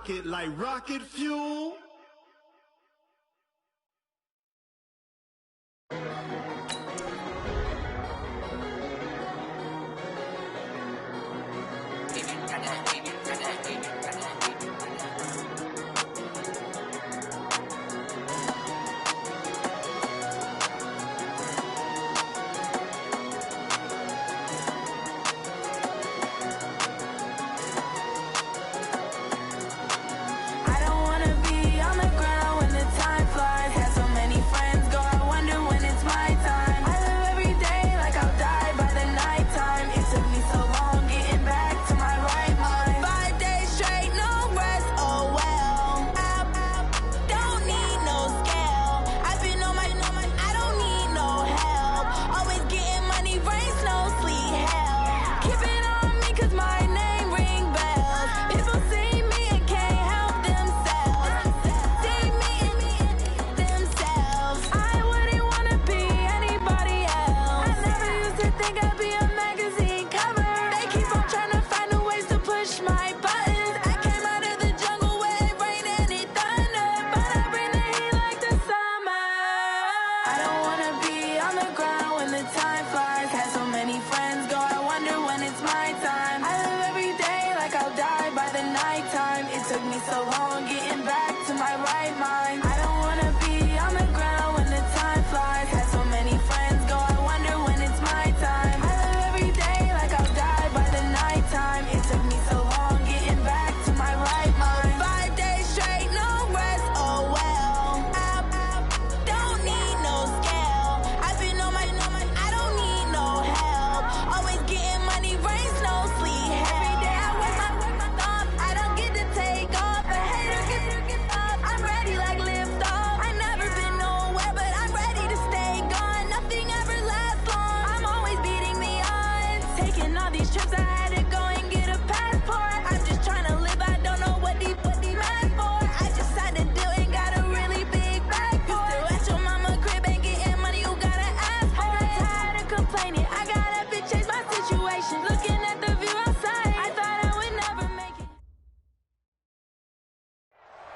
it like rocket fuel.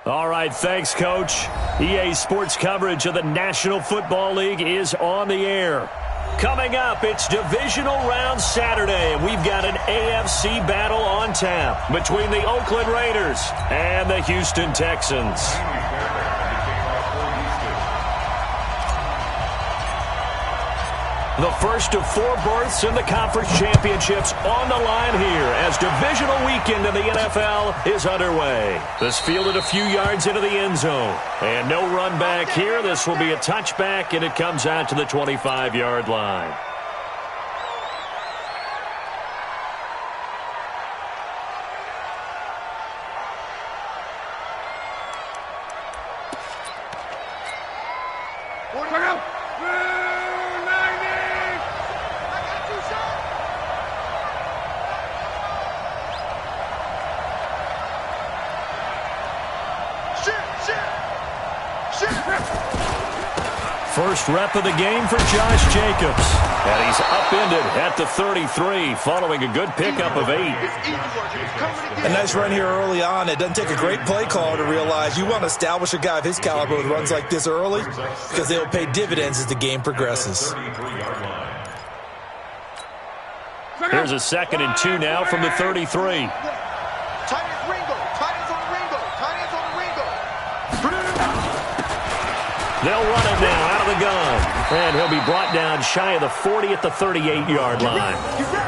All right, thanks, Coach. EA Sports coverage of the National Football League is on the air. Coming up, it's Divisional Round Saturday, and we've got an AFC battle on tap between the Oakland Raiders and the Houston Texans. The first of 4 berths in the conference championships on the line here as divisional weekend in the NFL is underway. This fielded a few yards into the end zone. And no run back here. This will be a touchback, and it comes out to the 25-yard line. First rep of the game for Josh Jacobs. And he's upended at the 33 following a good pickup of 8. A nice run here early on. It doesn't take a great play caller to realize you want to establish a guy of his caliber with runs like this early because they will pay dividends as the game progresses. Here's a 2nd and 2 now from the 33. They'll run it now out of the gun. And he'll be brought down shy of the 40 at the 38-yard line.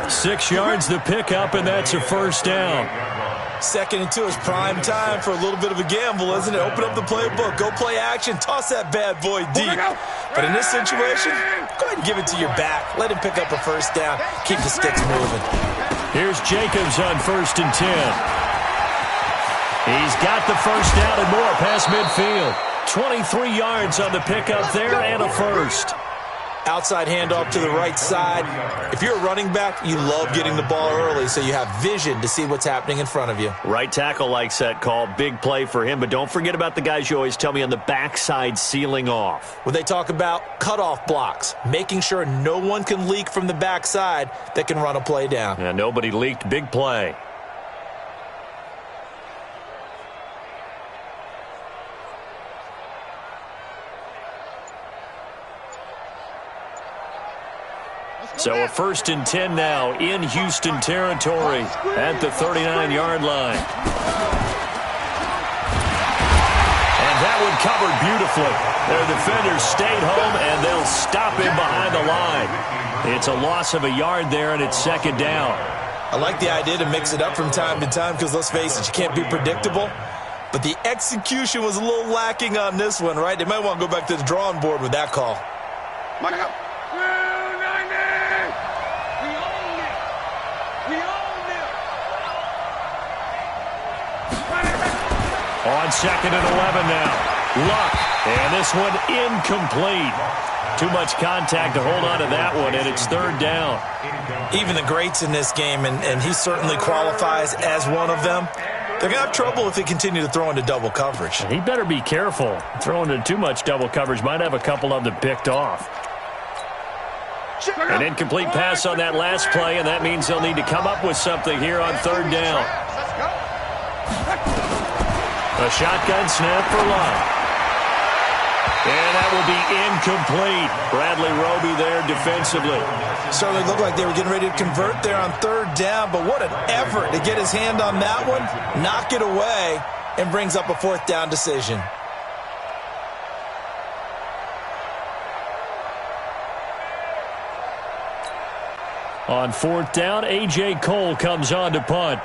6 yards to pick up, and that's a first down. 2nd and 2 is prime time for a little bit of a gamble, isn't it? Open up the playbook, go play action, toss that bad boy deep. But in this situation, go ahead and give it to your back. Let him pick up a first down. Keep the sticks moving. Here's Jacobs on 1st and 10. He's got the first down and more past midfield. 23 yards on the pickup there and a first. Outside handoff to the right side. If you're a running back, you love getting the ball early so you have vision to see what's happening in front of you. Right tackle likes that call. Big play for him, but don't forget about the guys you always tell me on the backside sealing off. When they talk about cutoff blocks, making sure no one can leak from the backside that can run a play down. Yeah, nobody leaked. Big play. So a 1st and 10 now in Houston territory at the 39-yard line. And that one covered beautifully. Their defenders stayed home, and they'll stop him behind the line. It's a loss of a yard there, and it's 2nd down. I like the idea to mix it up from time to time because, let's face it, you can't be predictable. But the execution was a little lacking on this one, right? They might want to go back to the drawing board with that call. On 2nd and 11 now. Luck. And this one incomplete. Too much contact to hold on to that one, and it's 3rd down. Even the greats in this game, and he certainly qualifies as one of them, they're going to have trouble if they continue to throw into double coverage. He better be careful. Throwing into too much double coverage might have a couple of them picked off. An incomplete pass on that last play, and that means they'll need to come up with something here on 3rd down. A shotgun snap for Luck. And that will be incomplete. Bradley Roby there defensively. Certainly looked like they were getting ready to convert there on 3rd down, but what an effort to get his hand on that one, knock it away, and brings up a 4th down decision. On 4th down, A.J. Cole comes on to punt.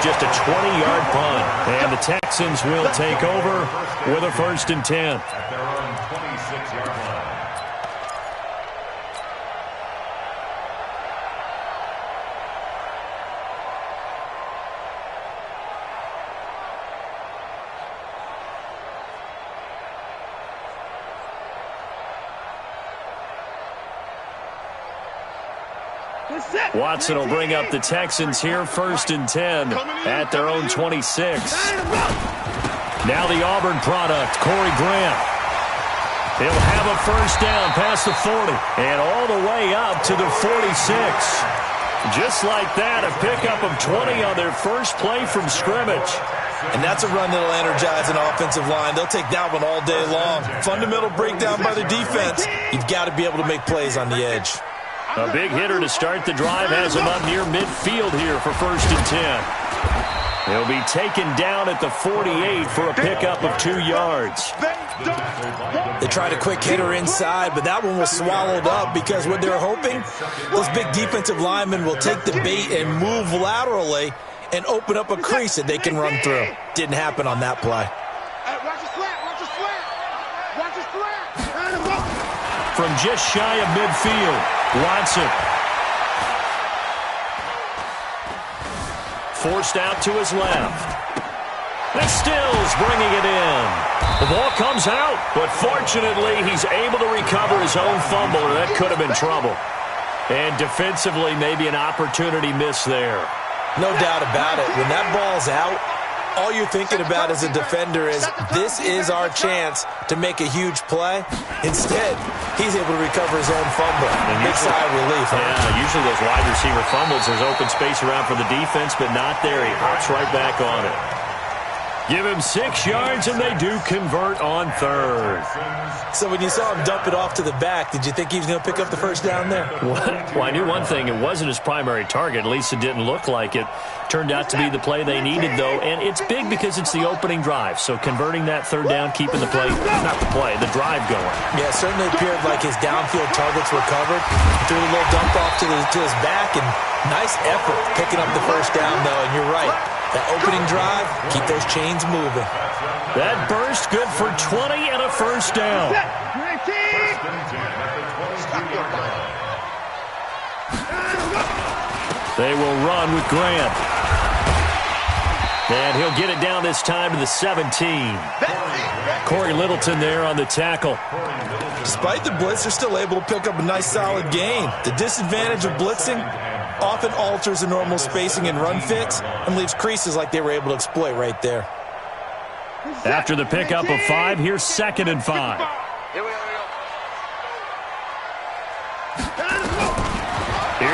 Just a 20-yard punt. And the Texans will take over with a 1st and 10. At their own 26-yard line. Watson will bring up the Texans here, 1st and 10 at their own 26. Now the Auburn product, Corey Grant. He'll have a 1st down past the 40 and all the way up to the 46. Just like that, a pickup of 20 on their first play from scrimmage. And that's a run that'll energize an offensive line. They'll take that one all day long. Fundamental breakdown by the defense. You've got to be able to make plays on the edge. A big hitter to start the drive has him up near midfield here for 1st and 10. He'll be taken down at the 48 for a pickup of 2 yards. They tried a quick hitter inside, but that one was swallowed up because what they're hoping, those big defensive linemen will take the bait and move laterally and open up a crease that they can run through. Didn't happen on that play. From just shy of midfield, Watson. Forced out to his left. And Stills bringing it in. The ball comes out, but fortunately he's able to recover his own fumble, or that could have been trouble. And defensively, maybe an opportunity miss there. No doubt about it. When that ball's out, all you're thinking about as a defender is, this is our chance to make a huge play. Instead, he's able to recover his own fumble. Big sigh of relief. Yeah, usually those wide receiver fumbles, there's open space around for the defense, but not there. He hops right back on it. Give him 6 yards, and they do convert on 3rd. So when you saw him dump it off to the back, did you think he was going to pick up the 1st down there? Well, I knew one thing. It wasn't his primary target. At least it didn't look like it. Turned out to be the play they needed, though, and it's big because it's the opening drive. So converting that 3rd down, keeping the play, not the play, the drive going. Yeah, it certainly appeared like his downfield targets were covered. Threw a little dump off to his back, and nice effort picking up the 1st down, though, and you're right. That opening drive, keep those chains moving. That burst good for 20 and a 1st down. They will run with Grant. And he'll get it down this time to the 17. Corey Littleton there on the tackle. Despite the blitz, they're still able to pick up a nice solid gain. The disadvantage of blitzing often alters the normal spacing and run fits and leaves creases like they were able to exploit right there. After the pickup of 5, here's 2nd and 5.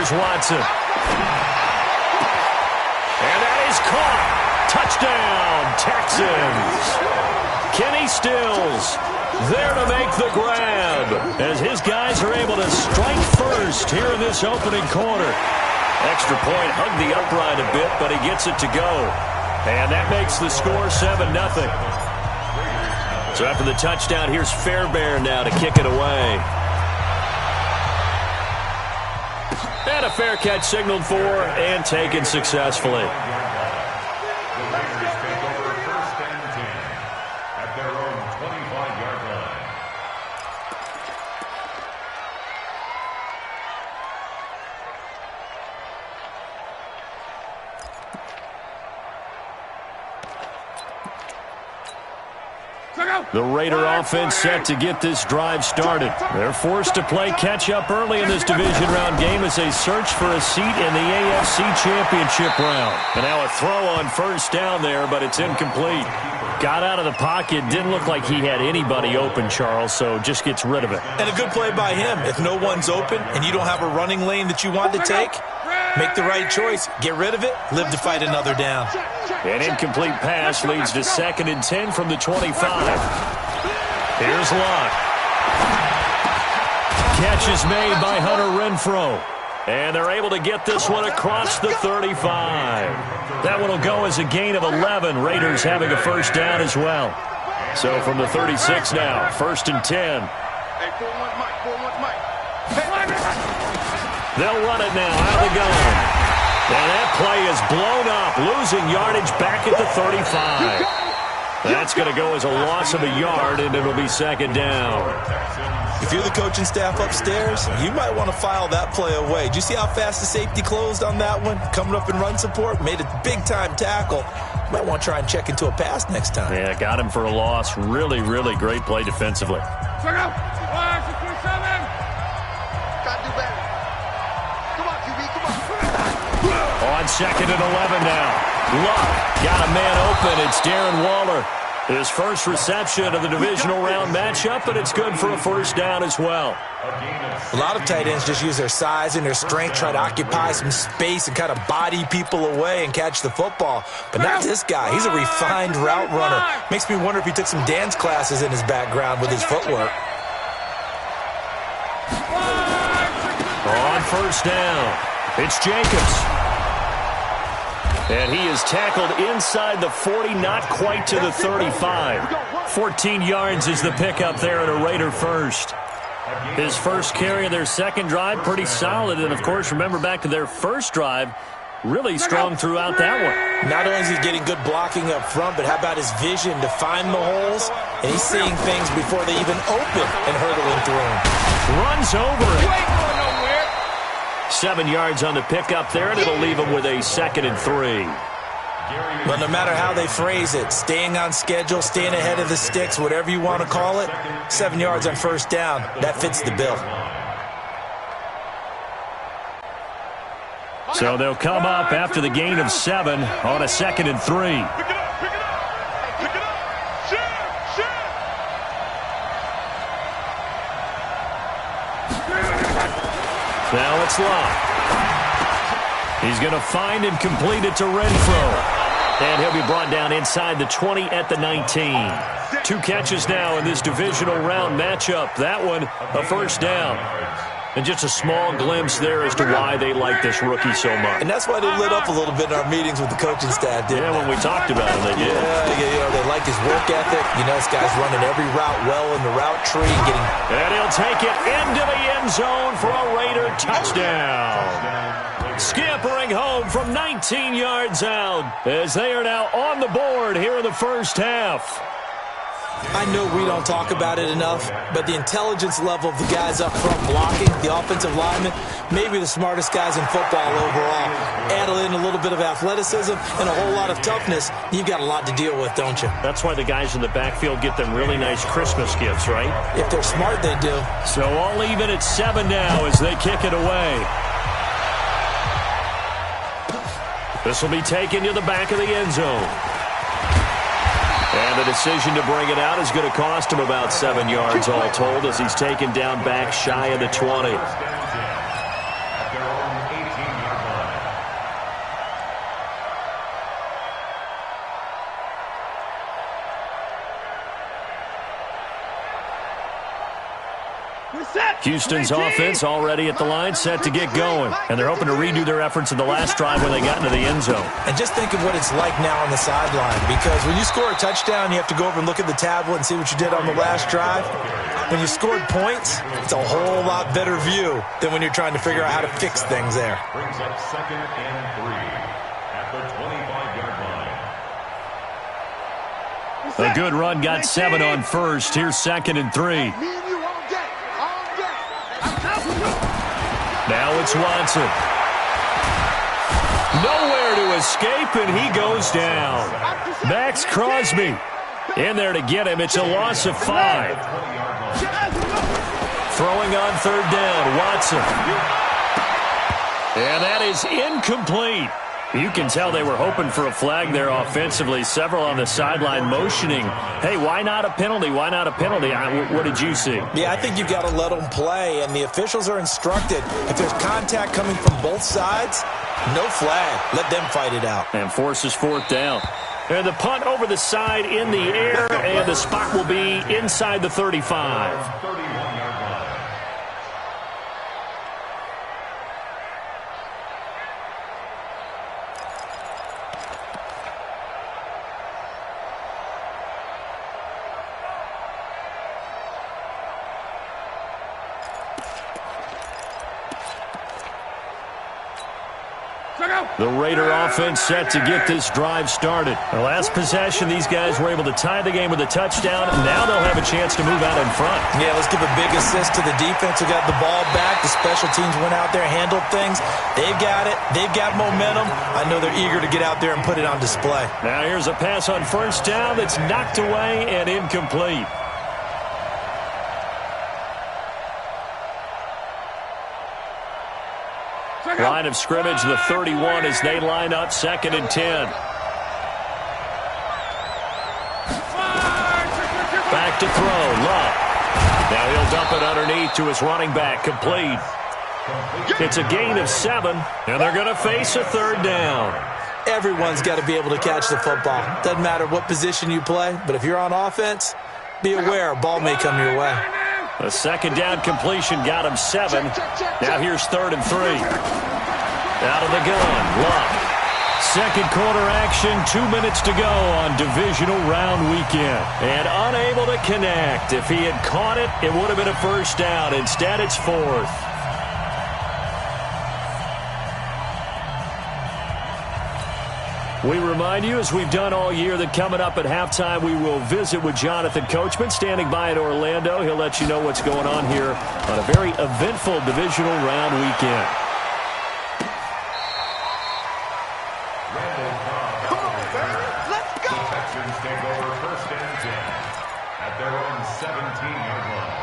Here's Watson. And that is caught. Touchdown, Texans. Kenny Stills there to make the grab as his guys are able to strike first here in this opening quarter. Extra point hugged the upright a bit, but he gets it to go. And that makes the score 7-0. So after the touchdown, here's Fairbairn now to kick it away. And a fair catch signaled for and taken successfully. The Raider offense set to get this drive started. They're forced to play catch-up early in this division round game as they search for a seat in the AFC Championship round. And now a throw on first down there, but it's incomplete. Got out of the pocket. Didn't look like he had anybody open, Charles, so just gets rid of it. And a good play by him. If no one's open and you don't have a running lane that you want to take, make the right choice. Get rid of it. Live to fight another down. An incomplete pass leads to 2nd and 10 from the 25. Here's Locke. Catch is made by Hunter Renfrow. And they're able to get this one across the 35. That one will go as a gain of 11. Raiders having a first down as well. So from the 36 now, 1st and 10. They'll run it now out of the gun. And that play is blown up, losing yardage back at the 35. That's going to go as a loss of a yard, and it'll be 2nd down. If you're the coaching staff upstairs, you might want to file that play away. Do you see how fast the safety closed on that one? Coming up in run support, made a big-time tackle. Might want to try and check into a pass next time. Yeah, got him for a loss. Really, really great play defensively. Check out. On 2nd and 11 now. Luck got a man open. It's Darren Waller. His first reception of the divisional round matchup, and it's good for a first down as well. A lot of tight ends just use their size and their strength, try to occupy some space and kind of body people away and catch the football. But not this guy. He's a refined route runner. Makes me wonder if he took some dance classes in his background with his footwork. On first down, it's Jacobs. And he is tackled inside the 40, not quite to the 35. 14 yards is the pickup there at a Raider first. His first carry of their second drive, pretty solid. And, of course, remember back to their first drive, really strong throughout that one. Not only is he getting good blocking up front, but how about his vision to find the holes? And he's seeing things before they even open and hurdling through them. Runs over it. 7 yards on the pickup there, and it'll leave him with a 2nd and 3. But no matter how they phrase it, staying on schedule, staying ahead of the sticks, whatever you want to call it, 7 yards on first down, that fits the bill. So they'll come up after the gain of 7 on a 2nd and 3. Now it's Locke. He's going to find and complete it to Renfrow. And he'll be brought down inside the 20 at the 19. 2 catches now in this divisional round matchup. That one, a first down. And just a small glimpse there as to why they like this rookie so much. And that's why they lit up a little bit in our meetings with the coaching staff, didn't they? Yeah, when we talked about him, they did. Yeah, they like his work ethic. You know, this guy's running every route well in the route tree. And he'll take it into the end zone for a Raider touchdown. Scampering home from 19 yards out as they are now on the board here in the first half. I know we don't talk about it enough, but the intelligence level of the guys up front blocking, the offensive linemen, maybe the smartest guys in football overall. Add in a little bit of athleticism and a whole lot of toughness, you've got a lot to deal with, don't you? That's why the guys in the backfield get them really nice Christmas gifts, right? If they're smart, they do. So all even at 7 now as they kick it away. This will be taken to the back of the end zone. And the decision to bring it out is going to cost him about 7 yards all told as he's taken down back shy of the 20. Houston's offense already at the line, set to get going. And they're hoping to redo their efforts in the last drive when they got into the end zone. And just think of what it's like now on the sideline, because when you score a touchdown, you have to go over and look at the tablet and see what you did on the last drive. When you scored points, it's a whole lot better view than when you're trying to figure out how to fix things there. Brings up 2nd and 3 at the 25-yard line. A good run got 7 on first. Here's 2nd and 3. Now it's Watson. Nowhere to escape, and he goes down. Max Crosby in there to get him. It's a loss of 5. Throwing on 3rd down, Watson. And that is incomplete. You can tell they were hoping for a flag there offensively. Several on the sideline motioning, hey, why not a penalty? Why not a penalty? What did you see? Yeah, I think you've got to let them play, and the officials are instructed. If there's contact coming from both sides, no flag. Let them fight it out. And forces 4th down. And the punt over the side in the air, and the spot will be inside the 35. 31-yard line. The Raider offense set to get this drive started. The last possession, these guys were able to tie the game with a touchdown. Now they'll have a chance to move out in front. Yeah, let's give a big assist to the defense who got the ball back. The special teams went out there, handled things. They've got it. They've got momentum. I know they're eager to get out there and put it on display. Now here's a pass on 1st down that's knocked away and incomplete. Line of scrimmage, the 31, as they line up 2nd and 10. Back to throw, Love. Now he'll dump it underneath to his running back, complete. It's a gain of 7, and they're going to face a 3rd down. Everyone's got to be able to catch the football. Doesn't matter what position you play, but if you're on offense, be aware a ball may come your way. A 2nd down completion got him 7. Now here's 3rd and 3. Out of the gun, Love. 2nd quarter action, 2 minutes to go on divisional round weekend. And unable to connect. If he had caught it, it would have been a 1st down. Instead, it's 4th. We remind you, as we've done all year, that coming up at halftime, we will visit with Jonathan Coachman, standing by in Orlando. He'll let you know what's going on here on a very eventful divisional round weekend. Come on, let's go. The Texans take over 1st and 10 at their own 17-yard line.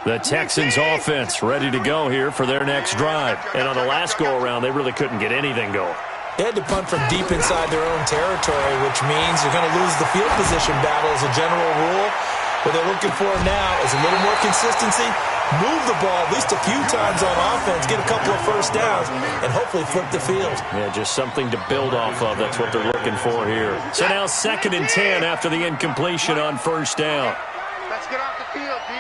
The Texans offense ready to go here for their next drive. And on the last go-around, they really couldn't get anything going. They had to punt from deep inside their own territory, which means you're going to lose the field position battle as a general rule. What they're looking for now is a little more consistency, move the ball at least a few times on offense, get a couple of 1st downs, and hopefully flip the field. Yeah, just something to build off of. That's what they're looking for here. So now 2nd and 10 after the incompletion on 1st down. Let's get off the field, D.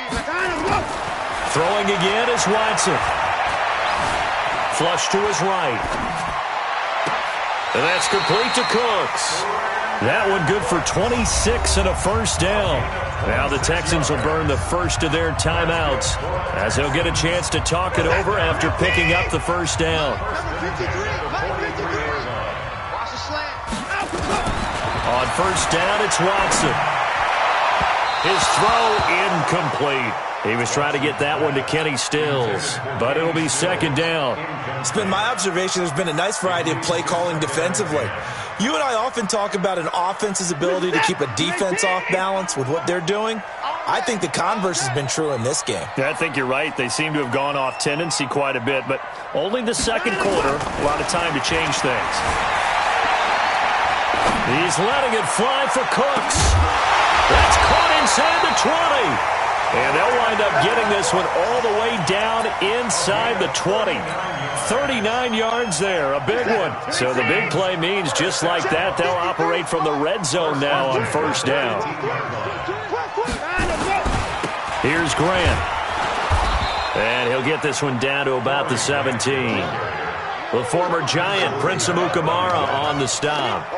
Throwing again is Watson. Flush to his right. And that's complete to Cooks. That one good for 26 and a 1st down. Now the Texans will burn the first of their timeouts as they'll get a chance to talk it over after picking up the 1st down. On 1st down, it's Watson. His throw incomplete. He was trying to get that one to Kenny Stills, but it'll be 2nd down. It's been my observation there's been a nice variety of play calling defensively. You and I often talk about an offense's ability to keep a defense off balance with what they're doing. I think the converse has been true in this game. Yeah, I think you're right. They seem to have gone off tendency quite a bit, but only the 2nd quarter, a lot of time to change things. He's letting it fly for Cooks. That's caught inside the 20. And they'll wind up getting this one all the way down inside the 20. 39 yards there, a big one. So the big play means just like that, they'll operate from the red zone now on first down. Here's Grant. And he'll get this one down to about the 17. The former Giant, Prince Amukamara, on the stop.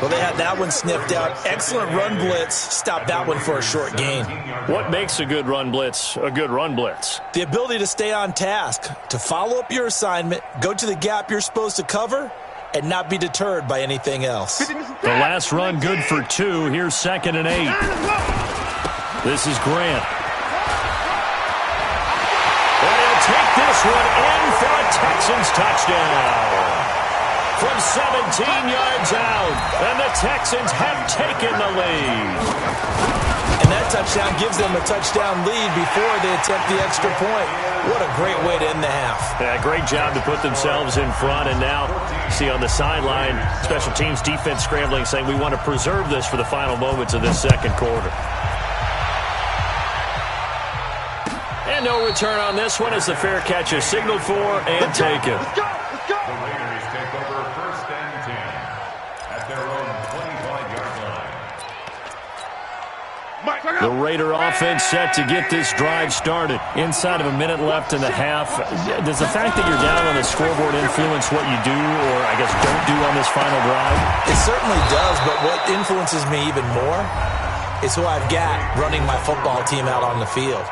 Well, they had that one sniffed out. Excellent run blitz. Stopped that one for a short gain. What makes a good run blitz a good run blitz? The ability to stay on task, to follow up your assignment, go to the gap you're supposed to cover, and not be deterred by anything else. The last run good for 2. Here's 2nd and 8. This is Grant. And he'll take this one in for a Texans touchdown. From 17 yards out, and the Texans have taken the lead. And that touchdown gives them a touchdown lead before they attempt the extra point. What a great way to end the half. Yeah, great job to put themselves in front, and now see on the sideline, special teams defense scrambling, saying we want to preserve this for the final moments of this second quarter. And no return on this one as the fair catch is signaled for and taken. The Raider offense set to get this drive started. Inside of a minute left in the half. Does the fact that you're down on the scoreboard influence what you do, or I guess don't do on this final drive? It certainly does, but what influences me even more is who I've got running my football team out on the field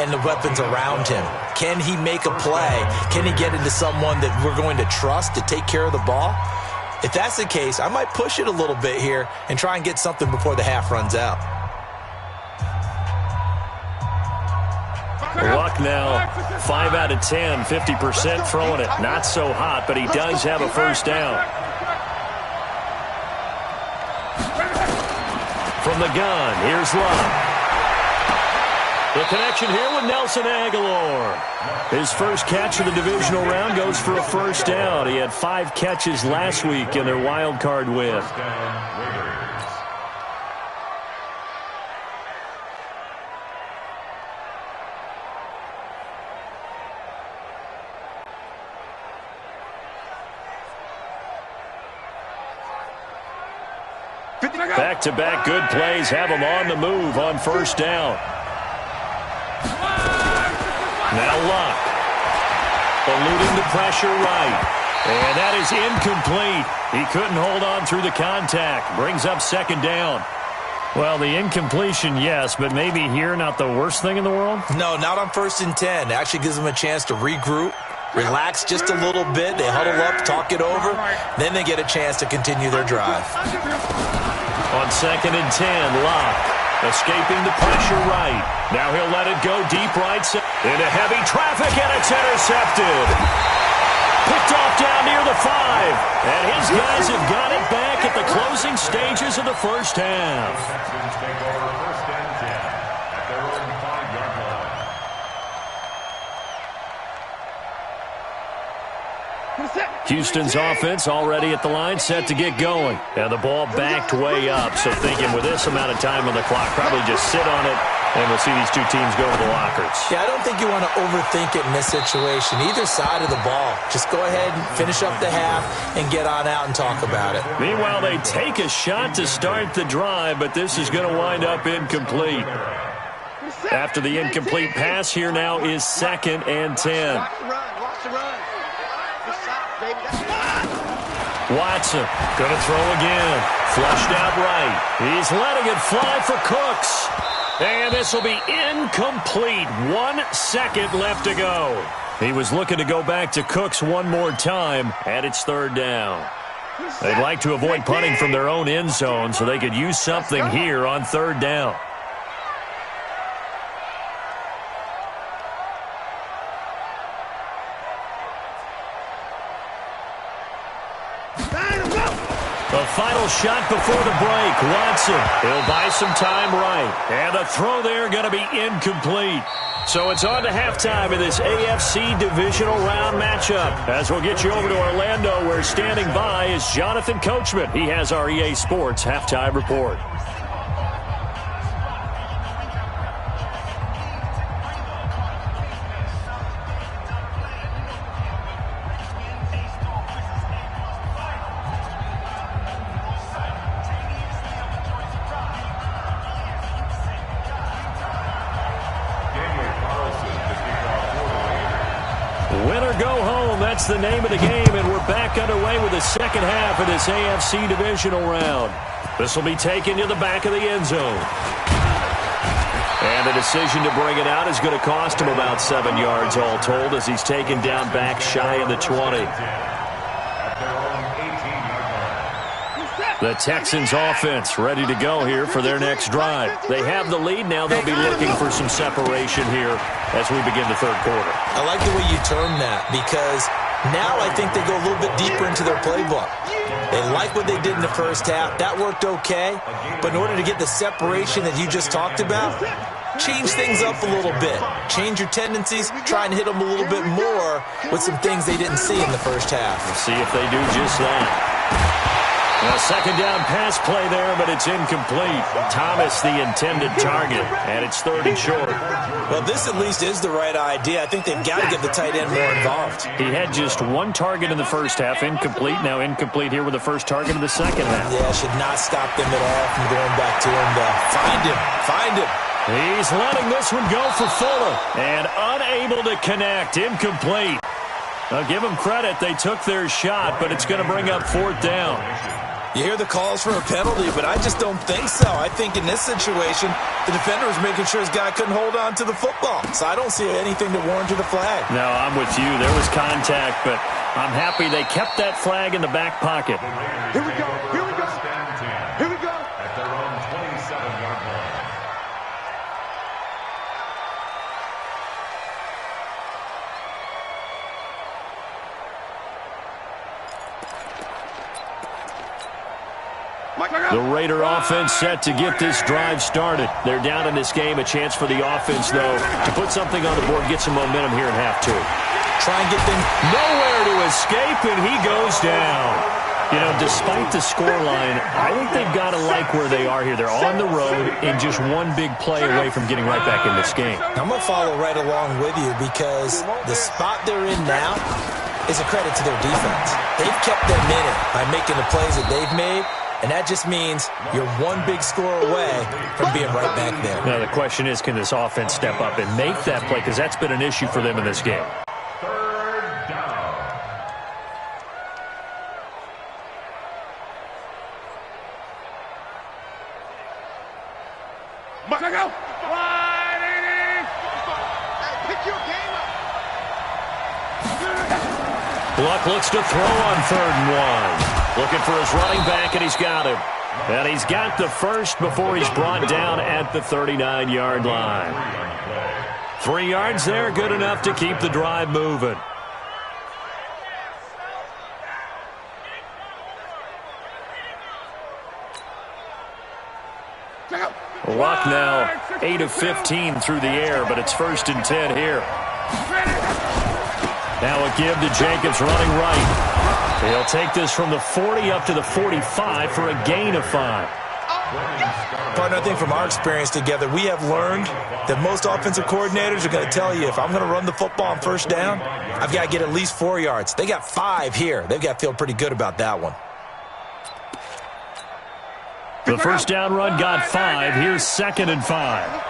and the weapons around him. Can he make a play? Can he get into someone that we're going to trust to take care of the ball? If that's the case, I might push it a little bit here and try and get something before the half runs out. Luck now, 5 out of 10, 50% throwing it. Not so hot, but he does have a first down. From the gun, here's Love. The connection here with Nelson Aguilar. His first catch of the divisional round goes for a first down. He had 5 catches last week in their wild card win. Back-to-back good plays have him on the move on first down. Now Luck. Eluding the pressure right. And that is incomplete. He couldn't hold on through the contact. Brings up second down. Well, the incompletion, yes, but maybe here not the worst thing in the world? No, not on 1st and 10. It actually gives them a chance to regroup, relax just a little bit. They huddle up, talk it over. Then they get a chance to continue their drive. On 2nd and 10, Locke escaping the pressure right. Now he'll let it go deep right into heavy traffic, and it's intercepted. Picked off down near the 5. And his guys have got it back at the closing stages of the first half. Take over 1st and 10 at their own 5-yard line. Houston's offense already at the line, set to get going. And the ball backed way up, so thinking with this amount of time on the clock, probably just sit on it, and we'll see these two teams go to the lockers. Yeah, I don't think you want to overthink it in this situation. Either side of the ball. Just go ahead and finish up the half and get on out and talk about it. Meanwhile, they take a shot to start the drive, but this is going to wind up incomplete. After the incomplete pass, here now is 2nd and 10. Watson going to throw again. Flushed out right. He's letting it fly for Cooks. And this will be incomplete. 1 second left to go. He was looking to go back to Cooks one more time, and it's 3rd down. They'd like to avoid punting from their own end zone so they could use something here on 3rd down. The final shot before the break. Watson, he'll buy some time right. And the throw there going to be incomplete. So it's on to halftime in this AFC divisional round matchup. As we'll get you over to Orlando, where standing by is Jonathan Coachman. He has our EA Sports halftime report. Win or go home, that's the name of the game, and we're back underway with the second half of this AFC divisional round. This will be taken to the back of the end zone. And the decision to bring it out is going to cost him about 7 yards all told as he's taken down back shy of the 20. The Texans offense ready to go here for their next drive. They have the lead. Now they'll be looking for some separation here as we begin the third quarter. I like the way you term that because now I think they go a little bit deeper into their playbook. They like what they did in the first half. That worked okay. But in order to get the separation that you just talked about, change things up a little bit. Change your tendencies. Try and hit them a little bit more with some things they didn't see in the first half. We'll see if they do just that. A second down pass play there, but it's incomplete. Thomas the intended target, and it's 3rd and short. Well, this at least is the right idea. I think they've got to get the tight end more involved. He had just 1 target in the first half, incomplete. Now incomplete here with the first target of the second half. Yeah, should not stop them at all from going back to him. Find him. He's letting this one go for Fuller, and unable to connect, incomplete. I'll give them credit. They took their shot, but it's going to bring up 4th down. You hear the calls for a penalty, but I just don't think so. I think in this situation, the defender was making sure his guy couldn't hold on to the football. So I don't see anything that warranted a flag. No, I'm with you. There was contact, but I'm happy they kept that flag in the back pocket. Here we go. Here we go. At their own 27-yard line. The Raider offense set to get this drive started. They're down in this game. A chance for the offense, though, to put something on the board, get some momentum here in half 2. Try and get things nowhere to escape, and he goes down. You know, despite the scoreline, I think they've got to like where they are here. They're on the road and just one big play away from getting right back in this game. I'm going to follow right along with you because the spot they're in now is a credit to their defense. They've kept them in it by making the plays that they've made. And that just means you're one big score away from being right back there. Now, the question is, can this offense step up and make that play? Because that's been an issue for them in this game. 3rd down. Go. Pick your game up. Luck looks to throw on 3rd and 1. Looking for his running back, and he's got him. And he's got the first before he's brought down at the 39-yard line. 3 yards there, good enough to keep the drive moving. Luck now 8 of 15 through the air, but it's 1st and 10 here. Now a give to Jacobs running right. He'll take this from the 40 up to the 45 for a gain of 5. Partner, I think from our experience together, we have learned that most offensive coordinators are going to tell you if I'm going to run the football on 1st down, I've got to get at least 4 yards. They got 5 here. They've got to feel pretty good about that one. The 1st down run got 5. Here's 2nd and 5.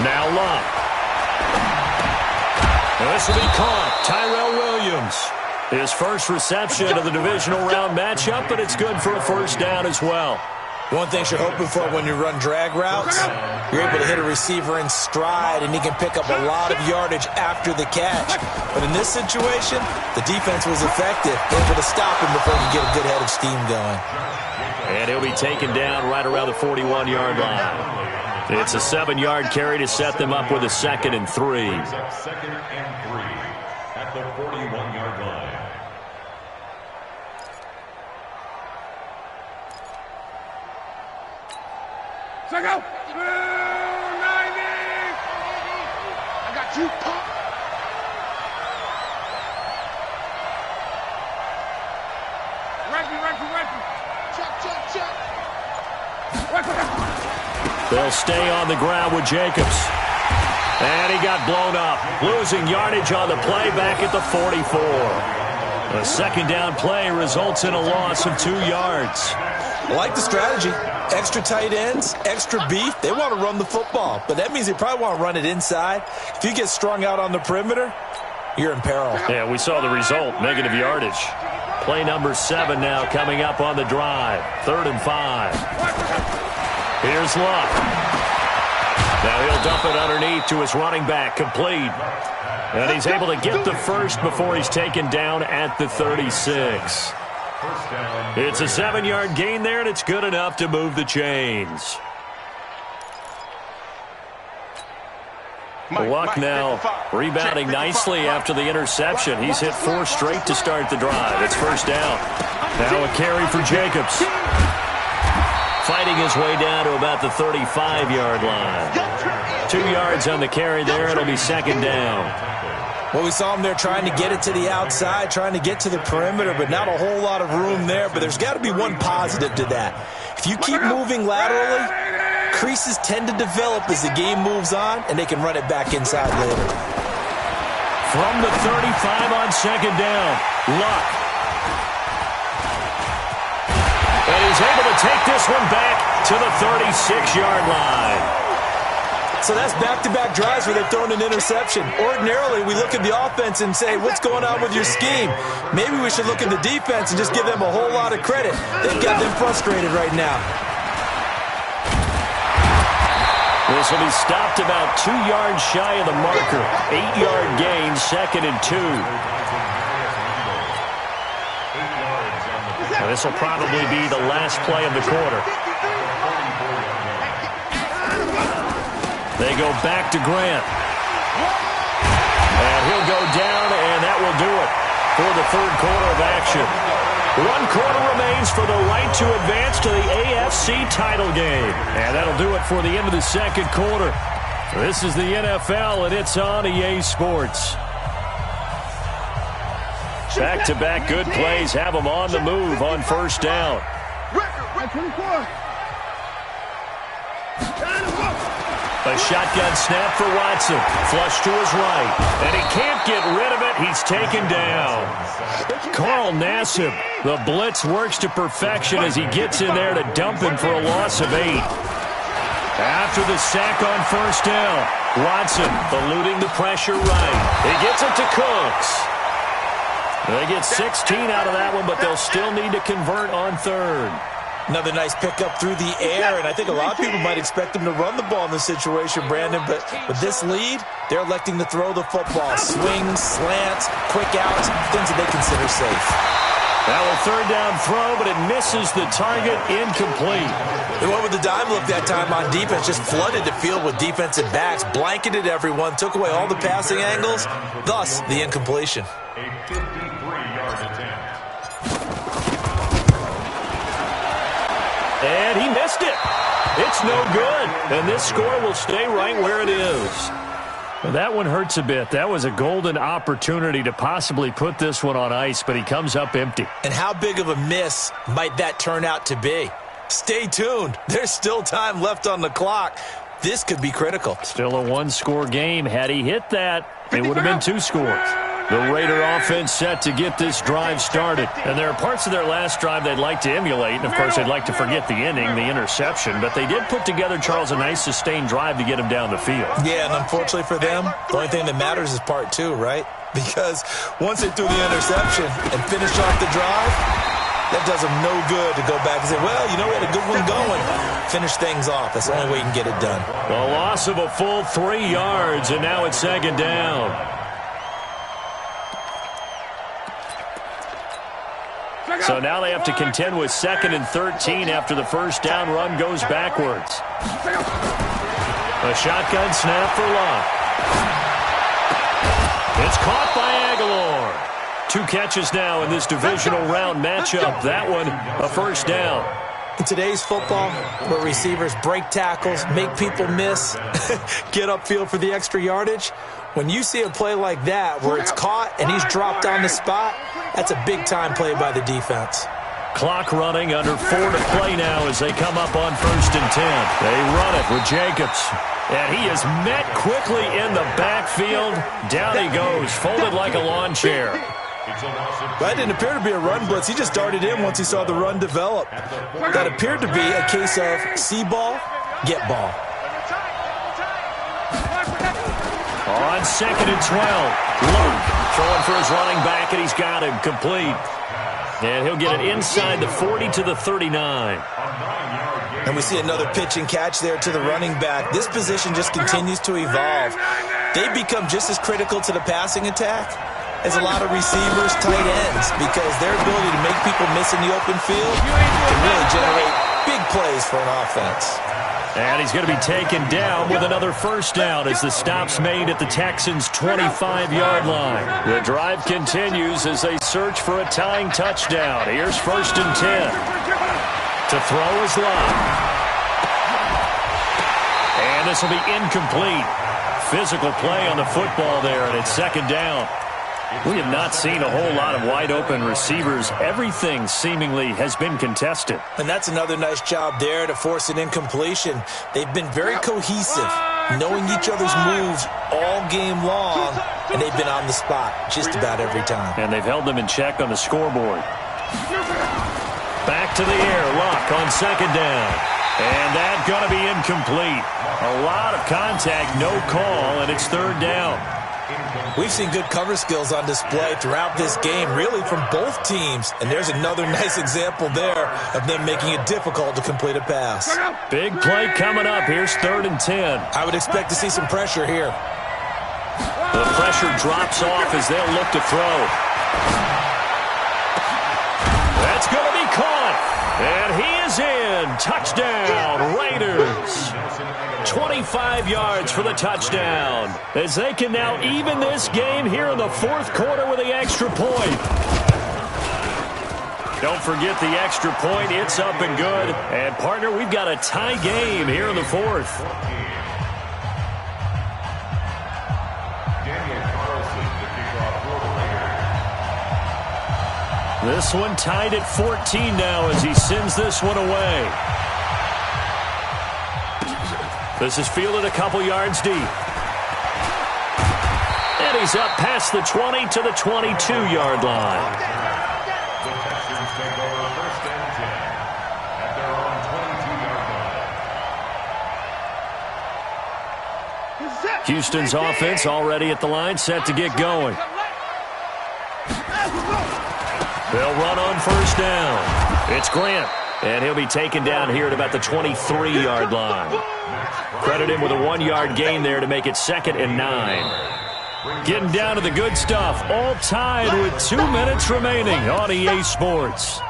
Now Luck. This will be caught. Tyrell Williams. His first reception of the divisional round matchup, but it's good for a 1st down as well. One thing you're hoping for when you run drag routes, you're able to hit a receiver in stride, and he can pick up a lot of yardage after the catch. But in this situation, the defense was effective, able to stop him before he could get a good head of steam going. And he'll be taken down right around the 41-yard line. It's a 7-yard carry to set them up with a 2nd and 3. 2nd and 3 at the 41-yard line. Go. 290. I got you. Check. They'll stay on the ground with Jacobs. And he got blown up, losing yardage on the play back at the 44. A 2nd down play results in a loss of 2 yards. I like the strategy. Extra tight ends, extra beef. They want to run the football, but that means they probably want to run it inside. If you get strung out on the perimeter, you're in peril. Yeah, we saw the result, negative yardage. Play number 7 now coming up on the drive. 3rd and 5. Here's Luck. Now he'll dump it underneath to his running back, complete. And he's able to get the first before he's taken down at the 36. It's a 7-yard gain there, and it's good enough to move the chains. Luck now rebounding nicely after the interception. He's hit 4 straight to start the drive. It's first down. Now a carry for Jacobs. Fighting his way down to about the 35-yard line. 2 yards on the carry there. It'll be second down. Well, we saw him there trying to get it to the outside, trying to get to the perimeter, but not a whole lot of room there. But there's got to be one positive to that. If you keep moving laterally, creases tend to develop as the game moves on, and they can run it back inside later. From the 35 on second down, Luck. And he's able to take this one back to the 36-yard line. So that's back-to-back drives where they've thrown an interception. Ordinarily, we look at the offense and say, what's going on with your scheme? Maybe we should look at the defense and just give them a whole lot of credit. They've got them frustrated right now. This will be stopped about 2 yards shy of the marker. 8-yard gain, 2nd and 2. Now this will probably be the last play of the quarter. They go back to Grant. And he'll go down, and that will do it for the 3rd quarter of action. 1 quarter remains for the right to advance to the AFC title game. And that'll do it for the end of the 2nd quarter. This is the NFL, and it's on EA Sports. Back-to-back good plays have them on the move on first down. A shotgun snap for Watson. Flush to his right. And he can't get rid of it. He's taken down. Carl Nassib. The blitz works to perfection as he gets in there to dump him for a loss of 8. After the sack on first down, Watson eluding the pressure right. He gets it to Cooks. They get 16 out of that one, but they'll still need to convert on 3rd. Another nice pickup through the air, and I think a lot of people might expect them to run the ball in this situation, Brandon, but with this lead, they're electing to throw the football. Swings, slants, quick outs, things that they consider safe. Now a 3rd down throw, but it misses the target, incomplete. They went with the dime look that time on defense, just flooded the field with defensive backs, blanketed everyone, took away all the passing angles, thus the incompletion. A 53-yard attempt. And he missed it. It's no good. And this score will stay right where it is. Well, that one hurts a bit. That was a golden opportunity to possibly put this one on ice, but he comes up empty. And how big of a miss might that turn out to be? Stay tuned. There's still time left on the clock. This could be critical. Still a 1-score game. Had he hit that, it would have been 2 scores. The Raider offense set to get this drive started. And there are parts of their last drive they'd like to emulate. And, of course, they'd like to forget the inning, the interception. But they did put together, Charles, a nice sustained drive to get him down the field. Yeah, and unfortunately for them, the only thing that matters is part 2, right? Because once they threw the interception and finished off the drive, that does them no good to go back and say, well, you know, we had a good one going. Finish things off. That's the only way you can get it done. A loss of a full 3 yards, and now it's 2nd down. So now they have to contend with 2nd and 13 after the first down run goes backwards. A shotgun snap for Luck. It's caught by Aguilar. 2 catches now in this divisional round matchup. That one, a first down. In today's football, where receivers break tackles, make people miss, get upfield for the extra yardage, when you see a play like that where it's caught and he's dropped on the spot, that's a big-time play by the defense. Clock running, under 4 to play now as they come up on 1st and 10. They run it with Jacobs. And he is met quickly in the backfield. Down he goes, folded like a lawn chair. That didn't appear to be a run blitz. He just darted in once he saw the run develop. That appeared to be a case of see ball, get ball. On 2nd and 12, Luke throwing for his running back, and he's got him complete. And he'll get it inside the 40 to the 39. And we see another pitch and catch there to the running back. This position just continues to evolve. They become just as critical to the passing attack as a lot of receivers, tight ends, because their ability to make people miss in the open field can really generate big plays for an offense. And he's going to be taken down with another first down as the stop's made at the Texans' 25-yard line. The drive continues as they search for a tying touchdown. Here's 1st and 10. To throw is Love. And this will be incomplete. Physical play on the football there, and it's 2nd down. We have not seen a whole lot of wide-open receivers. Everything seemingly has been contested. And that's another nice job there to force an incompletion. They've been very cohesive, knowing each other's moves all game long, and they've been on the spot just about every time. And they've held them in check on the scoreboard. Back to the air, Luck on 2nd down. And that's going to be incomplete. A lot of contact, no call, and it's 3rd down. We've seen good cover skills on display throughout this game, really from both teams. And there's another nice example there of them making it difficult to complete a pass. Big play coming up. Here's 3rd and 10. I would expect to see some pressure here. The pressure drops off as they'll look to throw. That's going to be caught. And he is in. Touchdown, Raiders. 25 yards for the touchdown, as they can now even this game here in the 4th quarter with the extra point. Don't forget the extra point. It's up and good. And, partner, we've got a tie game here in the 4th. This one tied at 14 now as he sends this one away. This is fielded a couple yards deep. And he's up past the 20 to the 22-yard line. The Texans take over 1st and 10 at their own 22-yard line. Houston's offense already at the line, set to get going. They'll run on 1st down. It's Grant, and he'll be taken down here at about the 23-yard line. Credit him with a 1-yard gain there to make it 2nd and 9. Getting down to the good stuff, all tied with 2 minutes remaining on EA Sports.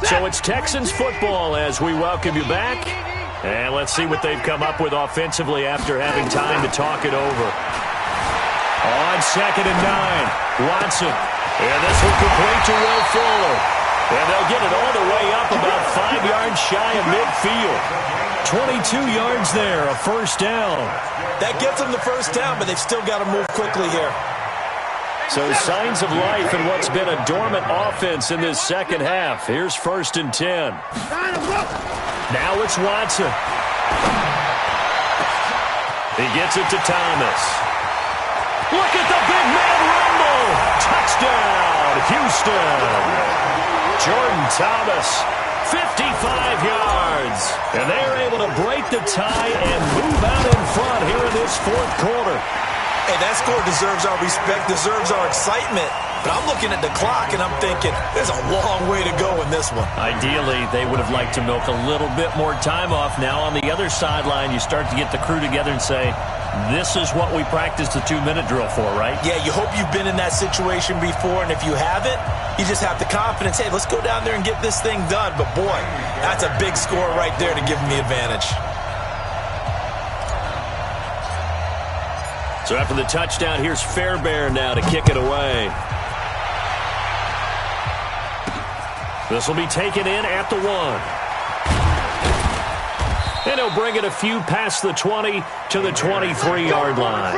So it's Texans football as we welcome you back. And let's see what they've come up with offensively after having time to talk it over. On 2nd and 9, Watson. And this will complete to Will Fuller. And they'll get it all the way up about 5 yards shy of midfield. 22 yards there, a 1st down. That gets them the 1st down, but they've still got to move quickly here. So signs of life in what's been a dormant offense in this 2nd half. Here's 1st and 10. Now it's Watson. He gets it to Thomas. Look at the big man rumble. Touchdown, Houston. Jordan Thomas, 55 yards. And they are able to break the tie and move out in front here in this 4th quarter. Hey, that score deserves our respect, deserves our excitement. But I'm looking at the clock, and I'm thinking, there's a long way to go in this one. Ideally, they would have liked to milk a little bit more time off. Now, on the other sideline, you start to get the crew together and say, this is what we practiced the 2-minute drill for, right? Yeah, you hope you've been in that situation before, and if you haven't, you just have the confidence, hey, let's go down there and get this thing done. But, boy, that's a big score right there to give them the advantage. So after the touchdown, here's Fairbairn now to kick it away. This will be taken in at the 1. And he'll bring it a few past the 20 to the 23-yard line.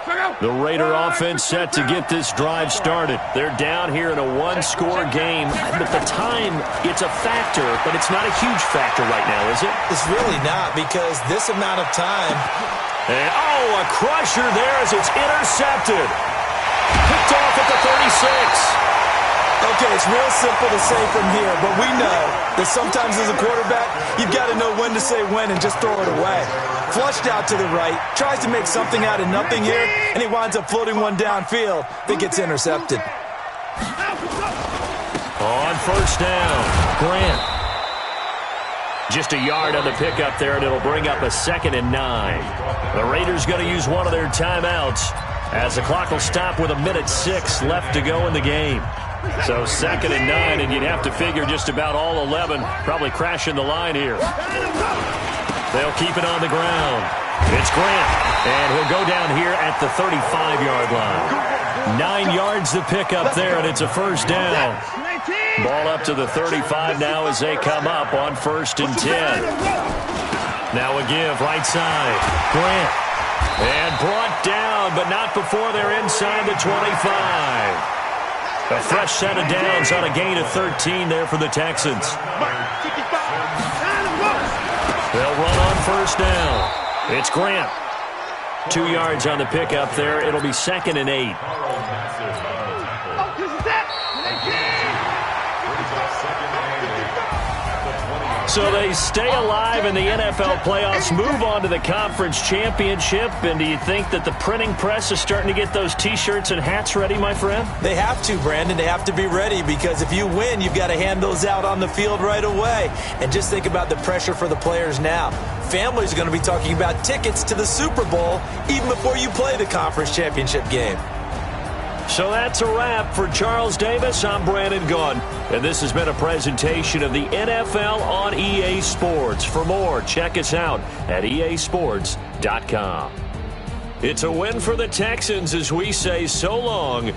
The Raider offense set to get this drive started. They're down here in a one-score game. But the time, it's a factor, but it's not a huge factor right now, is it? It's really not, because this amount of time. And, a crusher there as it's intercepted. Picked off at the 36. Okay, it's real simple to say from here, but we know that sometimes as a quarterback, you've got to know when to say when and just throw it away. Flushed out to the right, tries to make something out of nothing here, and he winds up floating one downfield that gets intercepted. On first down, Grant. Just a yard on the pickup there, and it'll bring up a 2nd and 9. The Raiders going to use one of their timeouts as the clock will stop with 1:06 left to go in the game. So 2nd and 9, and you'd have to figure just about all 11 probably crashing the line here. They'll keep it on the ground. It's Grant, and he'll go down here at the 35-yard line. 9 yards to pick up there, and it's a first down. Ball up to the 35 now as they come up on 1st and 10. Now a give, right side. Grant. And brought down, but not before they're inside the 25. A fresh set of downs on a gain of 13 there for the Texans. They'll run on first down. It's Grant. 2 yards on the pickup there. It'll be 2nd and 8. So they stay alive in the NFL playoffs, move on to the conference championship. And do you think that the printing press is starting to get those T-shirts and hats ready, my friend? They have to, Brandon. They have to be ready, because if you win, you've got to hand those out on the field right away. And just think about the pressure for the players now. Families are going to be talking about tickets to the Super Bowl even before you play the conference championship game. So that's a wrap for Charles Davis. I'm Brandon Gunn, and this has been a presentation of the NFL on EA Sports. For more, check us out at easports.com. It's a win for the Texans as we say so long.